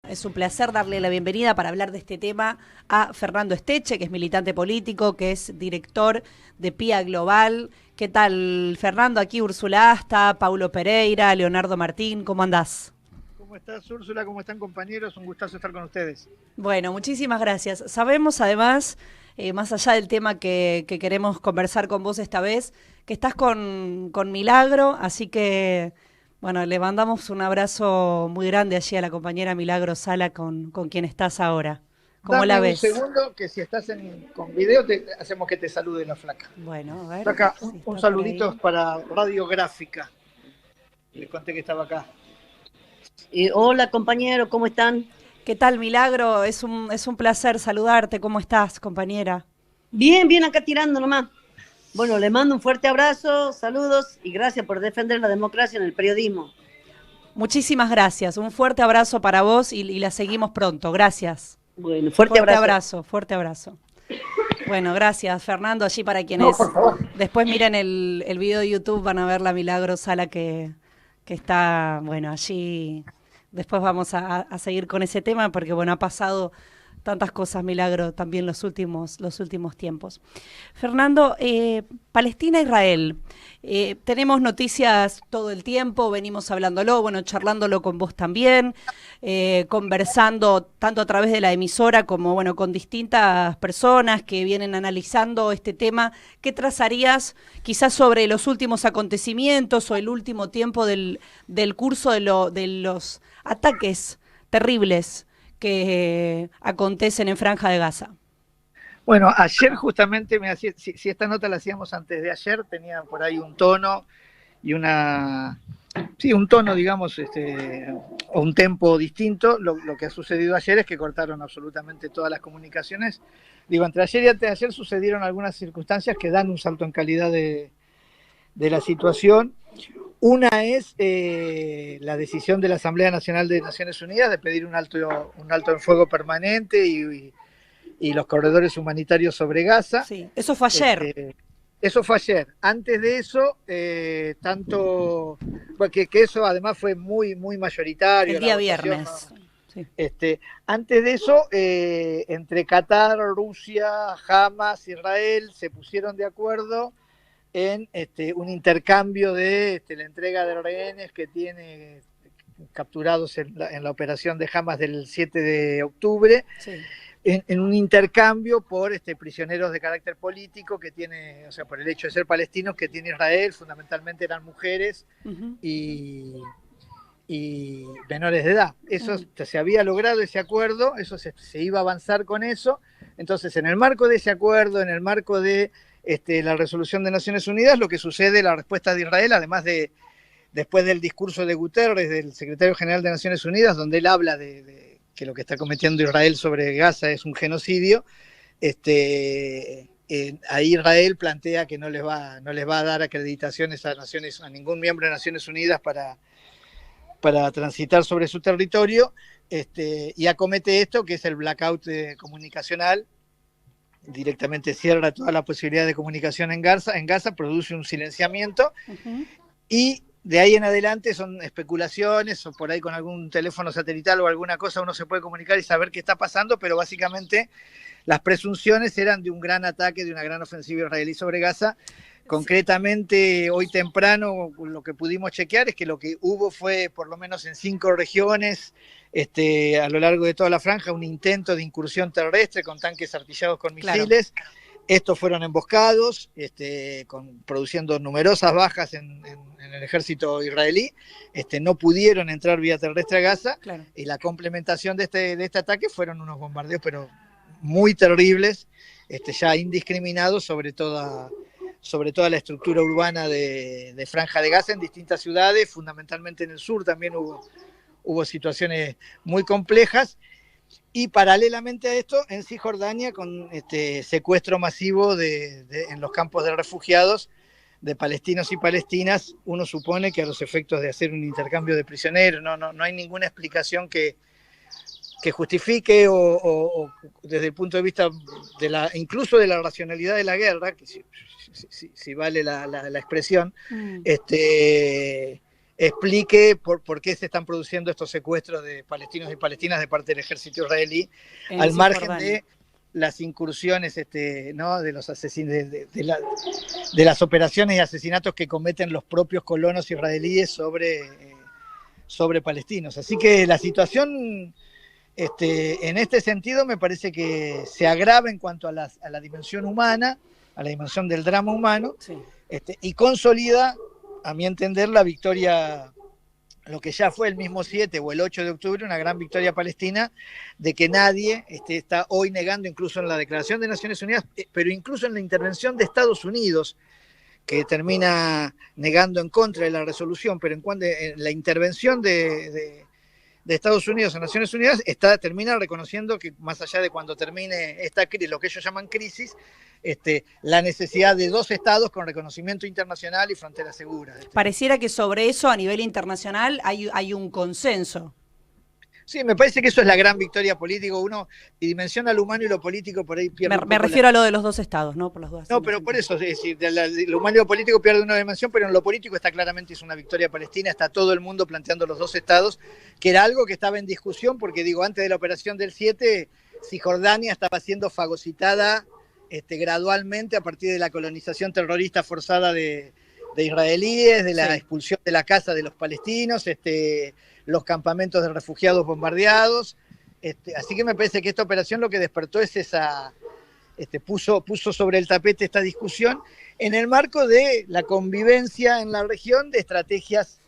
Es un placer darle la bienvenida para hablar de este tema a Fernando Esteche, que es militante político, que es director de PIA Global. ¿Qué tal, Fernando? Aquí Úrsula Asta, Paulo Pereira, Leonardo Martín, ¿cómo andás? ¿Cómo estás, Úrsula? ¿Cómo están, compañeros? Un gustazo estar con ustedes. Bueno, muchísimas gracias. Sabemos además, más allá del tema que queremos conversar con vos esta vez, que estás con Milagro, así que, bueno, le mandamos un abrazo muy grande allí a la compañera Milagro Sala con quien estás ahora. ¿Cómo la Dame un ves? segundo, que si estás con video, hacemos que te salude la flaca. Bueno, a ver Flaca, si un está por saludito ahí. para Radiográfica. Les conté que estaba acá. Hola compañero, ¿cómo están? ¿Qué tal, Milagro? Es un placer saludarte. ¿Cómo estás, compañera? Bien, bien acá tirando nomás. Bueno, le mando un fuerte abrazo, saludos y gracias por defender la democracia en el periodismo. Muchísimas gracias. Un fuerte abrazo para vos y la seguimos pronto. Gracias. Bueno, fuerte Fuerte abrazo. abrazo, fuerte abrazo. Bueno, gracias, Fernando. Allí para No, por quienes favor. después miren el video de YouTube van a ver la Milagro Sala que está, bueno, allí. Después vamos a seguir con ese tema porque, bueno, ha pasado tantas cosas, Milagro, también los últimos tiempos. Fernando, Palestina-Israel. Tenemos noticias todo el tiempo, venimos hablándolo, bueno, charlándolo con vos también, conversando tanto a través de la emisora como, bueno, con distintas personas que vienen analizando este tema. ¿Qué trazarías quizás sobre los últimos acontecimientos o el último tiempo del curso de los ataques terribles que acontecen en Franja de Gaza? Bueno, ayer justamente, si esta nota la hacíamos antes de ayer, tenía por ahí un tono y un tono, digamos, o un tempo distinto. Lo que ha sucedido ayer es que cortaron absolutamente todas las comunicaciones. Digo, entre ayer y antes de ayer sucedieron algunas circunstancias que dan un salto en calidad de la situación. Una es la decisión de la Asamblea Nacional de Naciones Unidas de pedir un alto en fuego permanente y los corredores humanitarios sobre Gaza. Sí, eso fue ayer. Eso fue ayer. Antes de eso, bueno, que eso además fue muy, muy mayoritario. El día La votación, viernes. ¿no? Sí. Antes de eso, entre Qatar, Rusia, Hamas, Israel, se pusieron de acuerdo en un intercambio de la entrega de rehenes que tiene capturados en la operación de Hamas del 7 de octubre, Sí. en un intercambio por prisioneros de carácter político que tiene, o sea, por el hecho de ser palestinos que tiene Israel, fundamentalmente eran mujeres y menores de edad. Eso se había logrado ese acuerdo, eso se iba a avanzar con eso. Entonces, en el marco de ese acuerdo, en el marco de la resolución de Naciones Unidas, lo que sucede, la respuesta de Israel, además de después del discurso de Guterres, del secretario general de Naciones Unidas, donde él habla de que lo que está cometiendo Israel sobre Gaza es un genocidio, ahí Israel plantea que no les va a dar acreditaciones a ningún miembro de Naciones Unidas para transitar sobre su territorio, y acomete esto, que es el blackout comunicacional. Directamente cierra toda la posibilidad de comunicación en Gaza, produce un silenciamiento, y de ahí en adelante son especulaciones, o por ahí con algún teléfono satelital o alguna cosa uno se puede comunicar y saber qué está pasando, pero básicamente las presunciones eran de un gran ataque, de una gran ofensiva israelí sobre Gaza. Concretamente, hoy temprano, lo que pudimos chequear es que lo que hubo fue, por lo menos en 5 regiones, a lo largo de toda la franja, un intento de incursión terrestre con tanques artillados con misiles. Claro. Estos fueron emboscados, produciendo numerosas bajas en el ejército israelí. No pudieron entrar vía terrestre a Gaza. Claro. Y la complementación de este ataque fueron unos bombardeos, pero muy terribles, ya indiscriminados sobre toda la estructura urbana de Franja de Gaza en distintas ciudades, fundamentalmente en el sur también hubo situaciones muy complejas. Y paralelamente a esto, en Cisjordania, con secuestro masivo en los campos de refugiados de palestinos y palestinas, uno supone que a los efectos de hacer un intercambio de prisioneros, no hay ninguna explicación que justifique o desde el punto de vista incluso de la racionalidad de la guerra, que si vale la expresión, explique por qué se están produciendo estos secuestros de palestinos y palestinas de parte del ejército israelí, al margen de las incursiones ¿no? de los asesinos, de las operaciones y asesinatos que cometen los propios colonos israelíes sobre palestinos. Así que la situación en este sentido me parece que se agrava en cuanto a la dimensión humana, a la dimensión del drama humano, sí. Y consolida, a mi entender, la victoria, lo que ya fue el mismo 7 o el 8 de octubre, una gran victoria palestina, de que nadie está hoy negando, incluso en la Declaración de Naciones Unidas, pero incluso en la intervención de Estados Unidos, que termina negando en contra de la resolución, pero en la intervención de Estados Unidos en Naciones Unidas termina reconociendo que más allá de cuando termine lo que ellos llaman crisis, la necesidad de 2 estados con reconocimiento internacional y fronteras seguras. Pareciera que sobre eso a nivel internacional hay un consenso. Sí, me parece que eso es la gran victoria política. Uno dimensiona lo humano y lo político, por ahí pierde. Me refiero a lo de los 2 estados, ¿no? Por las dudas. No, pero por eso, es decir, lo humano y lo político pierde una dimensión, pero en lo político está claramente es una victoria palestina, está todo el mundo planteando los 2 estados, que era algo que estaba en discusión, porque digo, antes de la operación del 7, Cisjordania estaba siendo fagocitada gradualmente a partir de la colonización terrorista forzada de israelíes, de la expulsión de la casa de los palestinos, los campamentos de refugiados bombardeados. Así que me parece que esta operación lo que despertó es puso sobre el tapete esta discusión en el marco de la convivencia en la región de estrategias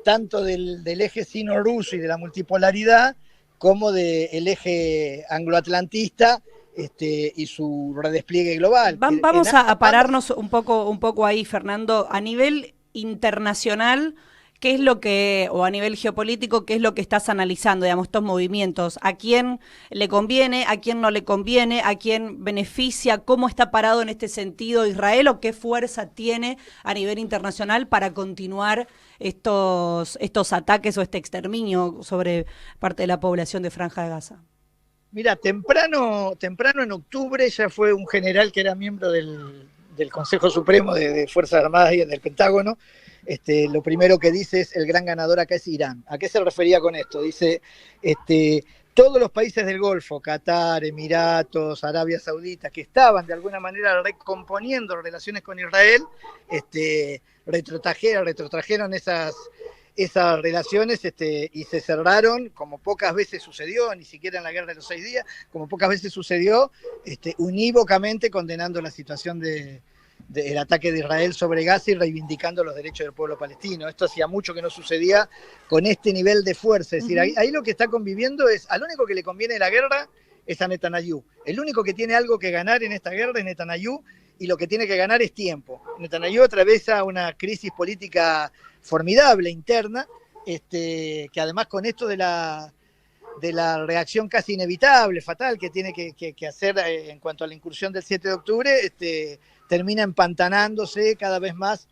tanto del eje sino-ruso y de la multipolaridad como del eje angloatlantista y su redespliegue global. Vamos a pararnos un poco ahí, Fernando. A nivel internacional, ¿qué es lo que, o a nivel geopolítico, qué es lo que estás analizando, digamos, estos movimientos? ¿A quién le conviene, a quién no le conviene, a quién beneficia? ¿Cómo está parado en este sentido Israel o qué fuerza tiene a nivel internacional para continuar estos ataques o este exterminio sobre parte de la población de Franja de Gaza? Mira, temprano en octubre ya fue un general que era miembro del Consejo Supremo de Fuerzas Armadas y del Pentágono. Lo primero que dice es: el gran ganador acá es Irán. ¿A qué se refería con esto? Dice, todos los países del Golfo, Qatar, Emiratos, Arabia Saudita, que estaban de alguna manera recomponiendo relaciones con Israel, retrotrajeron esas relaciones y se cerraron, como pocas veces sucedió, ni siquiera en la Guerra de los 6 días, como pocas veces sucedió, unívocamente condenando la situación del ataque de Israel sobre Gaza y reivindicando los derechos del pueblo palestino. Esto hacía mucho que no sucedía con este nivel de fuerza. Es decir, ahí lo que está conviviendo al único que le conviene la guerra es a Netanyahu. El único que tiene algo que ganar en esta guerra es Netanyahu, y lo que tiene que ganar es tiempo. Netanyahu atraviesa una crisis política formidable interna, que además con esto de la reacción casi inevitable, fatal, que tiene que hacer en cuanto a la incursión del 7 de octubre, termina empantanándose cada vez más.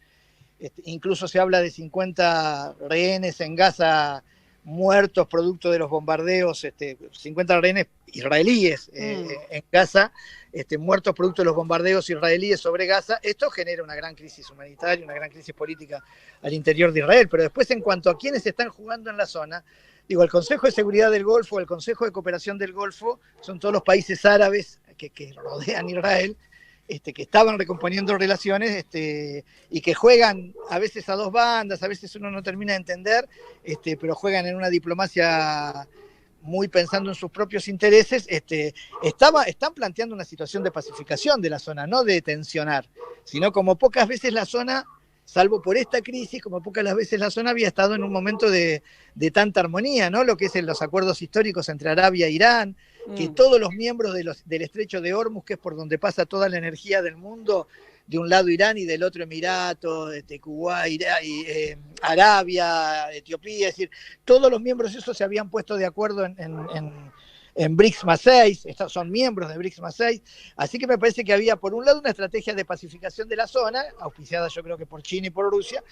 Incluso se habla de 50 rehenes en Gaza muertos producto de los bombardeos, 50 rehenes israelíes en Gaza, muertos producto de los bombardeos israelíes sobre Gaza. Esto genera una gran crisis humanitaria, una gran crisis política al interior de Israel. Pero después, en cuanto a quienes están jugando en la zona, digo, el Consejo de Seguridad del Golfo, el Consejo de Cooperación del Golfo, son todos los países árabes que rodean Israel, que estaban recomponiendo relaciones y que juegan a veces a 2 bandas, a veces uno no termina de entender, pero juegan en una diplomacia muy pensando en sus propios intereses. Están planteando una situación de pacificación de la zona, no de tensionar, sino como pocas veces la zona, salvo por esta crisis, como pocas las veces la zona había estado en un momento de tanta armonía, ¿no? Lo que es en los acuerdos históricos entre Arabia e Irán, que todos los miembros del estrecho de Hormuz, que es por donde pasa toda la energía del mundo, de un lado Irán y del otro Emiratos, Kuwait, Arabia, Etiopía, es decir, todos los miembros esos se habían puesto de acuerdo en BRICS más 6, estos son miembros de BRICS más 6, así que me parece que había por un lado una estrategia de pacificación de la zona, auspiciada yo creo que por China y por Rusia,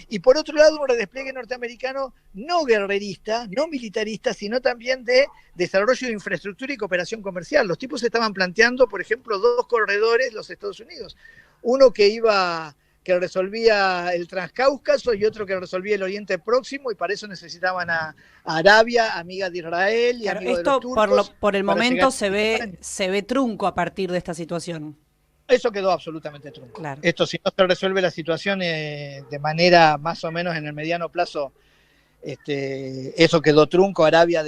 y por otro lado un redespliegue norteamericano no guerrerista, no militarista, sino también de desarrollo de infraestructura y cooperación comercial. Los tipos estaban planteando, por ejemplo, 2 corredores los Estados Unidos, uno que que resolvía el Transcáucaso y otro que resolvía el Oriente Próximo, y para eso necesitaban a Arabia, amiga de Israel y Claro, amigo de esto los turcos. por el para momento llegar se ve trunco a partir de esta situación. Eso quedó absolutamente trunco. Claro. Esto, si no se resuelve la situación de manera más o menos en el mediano plazo, eso quedó trunco. Arabia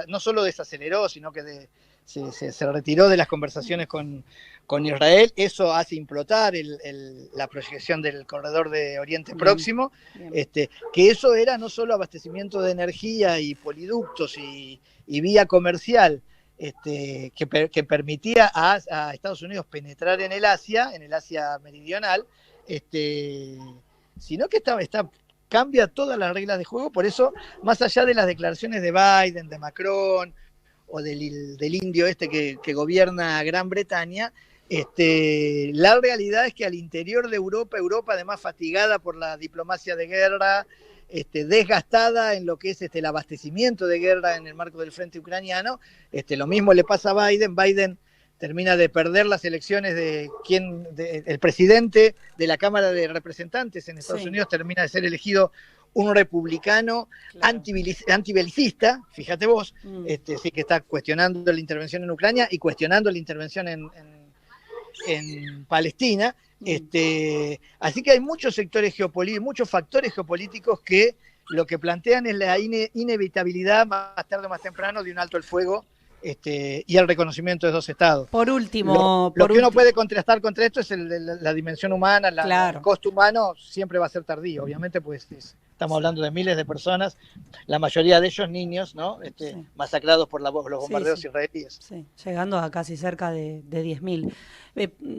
no solo desaceleró, sino que se retiró de las conversaciones con Israel. Eso hace implotar la proyección del corredor de Oriente Próximo. Bien. Que eso era no solo abastecimiento de energía y poliductos y vía comercial, que permitía a Estados Unidos penetrar en el Asia meridional, sino que cambia todas las reglas de juego. Por eso, más allá de las declaraciones de Biden, de Macron o del indio que gobierna Gran Bretaña, la realidad es que al interior de Europa además fatigada por la diplomacia de guerra, desgastada en lo que es el abastecimiento de guerra en el marco del frente ucraniano, lo mismo le pasa a Biden. Biden termina de perder las elecciones el presidente de la Cámara de Representantes en Estados Unidos termina de ser elegido un republicano, claro, antibelicista, fíjate vos, sí, que está cuestionando la intervención en Ucrania y cuestionando la intervención en Palestina. Así que hay muchos sectores geopolíticos, muchos factores geopolíticos que lo que plantean es la inevitabilidad más tarde o más temprano de un alto el fuego y el reconocimiento de dos estados. Por último, lo que uno puede contrastar contra esto es la dimensión humana, claro, el costo humano siempre va a ser tardío, obviamente, pues estamos hablando de miles de personas, la mayoría de ellos niños, ¿no? Sí. Masacrados por los bombardeos israelíes. Sí, llegando a casi cerca de 10.000.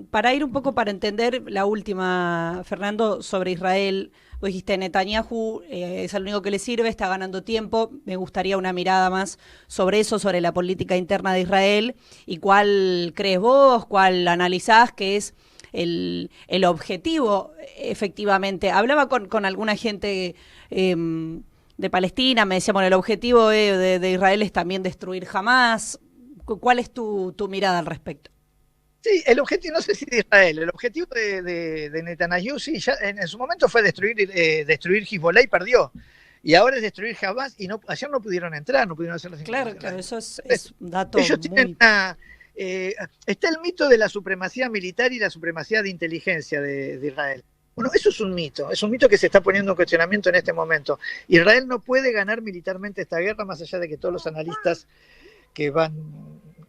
Para ir un poco para entender la última, Fernando, sobre Israel, vos dijiste Netanyahu es el único que le sirve, está ganando tiempo. Me gustaría una mirada más sobre eso, sobre la política interna de Israel y cuál crees vos, cuál analizás que es el objetivo, efectivamente. Hablaba con alguna gente de Palestina, me decía, bueno, el objetivo de Israel es también destruir Hamás. ¿Cuál es tu mirada al respecto? Sí, el objetivo, no sé si de Israel, el objetivo de Netanyahu, sí, ya en su momento fue destruir Hezbollah y perdió. Y ahora es destruir Hamás y ayer no pudieron entrar, no pudieron hacer las Claro, eso es un dato ellos tienen está el mito de la supremacía militar y la supremacía de inteligencia de Israel. Bueno, eso es un mito que se está poniendo en cuestionamiento en este momento. Israel no puede ganar militarmente esta guerra, más allá de que todos los analistas que van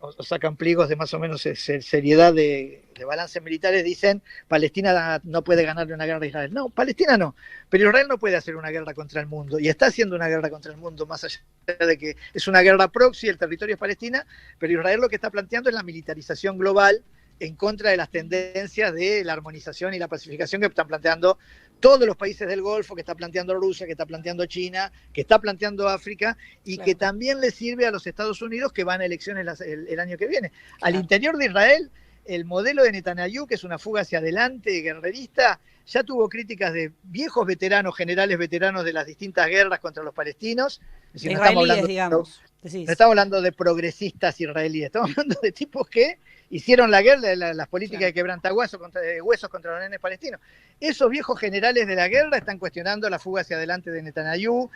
o sacan pliegos de más o menos seriedad de balances militares dicen Palestina no puede ganarle una guerra a Israel. No, Palestina no, pero Israel no puede hacer una guerra contra el mundo y está haciendo una guerra contra el mundo, más allá de que es una guerra proxy, el territorio es Palestina, pero Israel lo que está planteando es la militarización global en contra de las tendencias de la armonización y la pacificación que están planteando todos los países del Golfo, que está planteando Rusia, que está planteando China, que está planteando África y claro, que también le sirve a los Estados Unidos que van a elecciones el año que viene. Claro. Al interior de Israel, el modelo de Netanyahu, que es una fuga hacia adelante guerrerista, ya tuvo críticas de viejos veteranos, generales veteranos de las distintas guerras contra los palestinos. Es decir, no estamos hablando de progresistas israelíes, estamos hablando de tipos que hicieron la guerra, las políticas claro, de quebrantahuesos contra los nenes palestinos. Esos viejos generales de la guerra están cuestionando la fuga hacia adelante de Netanyahu.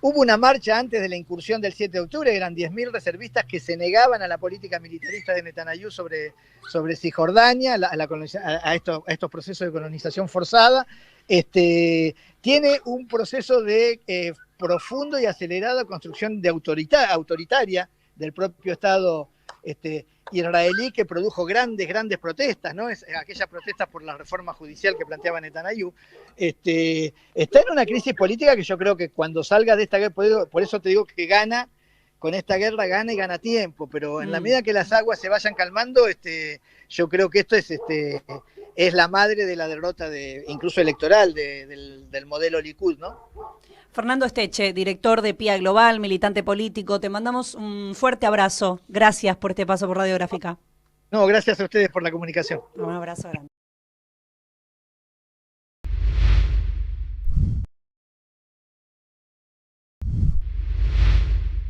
Hubo una marcha antes de la incursión del 7 de octubre, eran 10.000 reservistas que se negaban a la política militarista de Netanyahu sobre Cisjordania, a estos procesos de colonización forzada. Tiene un proceso de profundo y acelerada construcción autoritaria del propio Estado israelí, que produjo grandes protestas, ¿no? Aquellas protestas por la reforma judicial que planteaba Netanyahu. Está en una crisis política que yo creo que cuando salga de esta guerra, por eso te digo que con esta guerra gana y gana tiempo, pero en la medida que las aguas se vayan calmando, yo creo que esto es la madre de la derrota incluso electoral del modelo Likud, ¿no? Fernando Esteche, director de PIA Global, militante político, te mandamos un fuerte abrazo. Gracias por este paso por Radiográfica. No, gracias a ustedes por la comunicación. Un abrazo grande.